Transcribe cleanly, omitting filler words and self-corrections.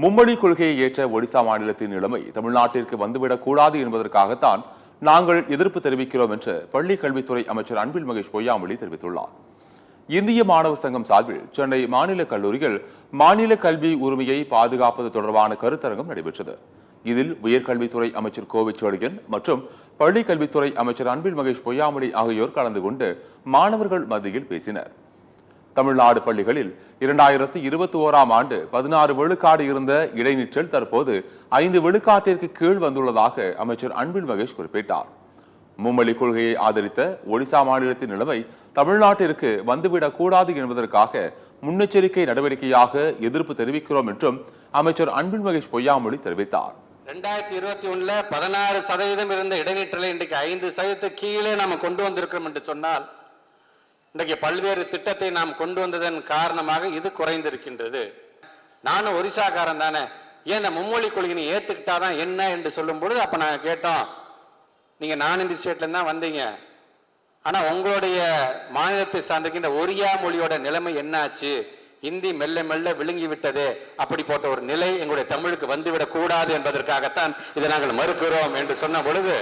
மும்மொழி கொள்கையை ஏற்ற ஒடிசா மாநிலத்தின் நிலைமை தமிழ்நாட்டிற்கு வந்துவிடக் கூடாது என்பதற்காகத்தான் நாங்கள் எதிர்ப்பு தெரிவிக்கிறோம் என்று பள்ளி கல்வித்துறை அமைச்சர் அன்பில் மகேஷ் பொய்யாமொழி தெரிவித்துள்ளார். இந்திய மாணவர் சங்கம் சார்பில் சென்னை மாநில கல்லூரிகள் மாநில கல்வி உரிமையை பாதுகாப்பது தொடர்பான கருத்தரங்கம் நடைபெற்றது. இதில் உயர்கல்வித்துறை அமைச்சர் கோவிச்செழியன் மற்றும் பள்ளி கல்வித்துறை அமைச்சர் அன்பில் மகேஷ் பொய்யாமொழி ஆகியோர் கலந்து கொண்டு மாணவர்கள் மத்தியில் பேசினர். தமிழ்நாடு பள்ளிகளில் 2021ஆம் ஆண்டு 16 விழுக்காடு இருந்த இடைநிற்றல் தற்போது 5 விழுக்காட்டிற்கு கீழ் வந்துள்ளதாக அமைச்சர் அன்பில் மகேஷ் குறிப்பிட்டார். மும்மொழி கொள்கையை ஆதரித்த ஒடிசா மாநிலத்தின் நிலைமை தமிழ்நாட்டிற்கு வந்துவிடக் கூடாது என்பதற்காக முன்னெச்சரிக்கை நடவடிக்கையாக எதிர்ப்பு தெரிவிக்கிறோம் என்றும் அமைச்சர் அன்பில் மகேஷ் பொய்யாமொழி தெரிவித்தார். 2021 16% இருந்த இடைநிற்றலை இன்றைக்கு 5% கீழே நாம் கொண்டு வந்திருக்கிறோம் என்று சொன்னால் இன்றைக்கு பல்வேறு திட்டத்தை நாம் கொண்டு வந்ததன் காரணமாக இது குறைந்திருக்கின்றது. நானும் ஒரிசாக்காரன் தானே, ஏன் இந்த மும்மொழி கொள்கையை ஏத்துக்கிட்டாதான் என்ன என்று சொல்லும் பொழுது அப்ப நாங்க கேட்டோம், நீங்க நான் இந்திய ஸ்டேட்ல தான் வந்தீங்க, ஆனா உங்களுடைய மாநிலத்தை சார்ந்திருக்கின்ற ஒரியா மொழியோட நிலைமை என்னாச்சு? இந்தி மெல்ல மெல்ல விழுங்கி விட்டது. அப்படிப்பட்ட ஒரு நிலை எங்களுடைய தமிழுக்கு வந்துவிடக் கூடாது என்பதற்காகத்தான் இதை நாங்கள் மறுக்கிறோம் என்று சொன்ன பொழுது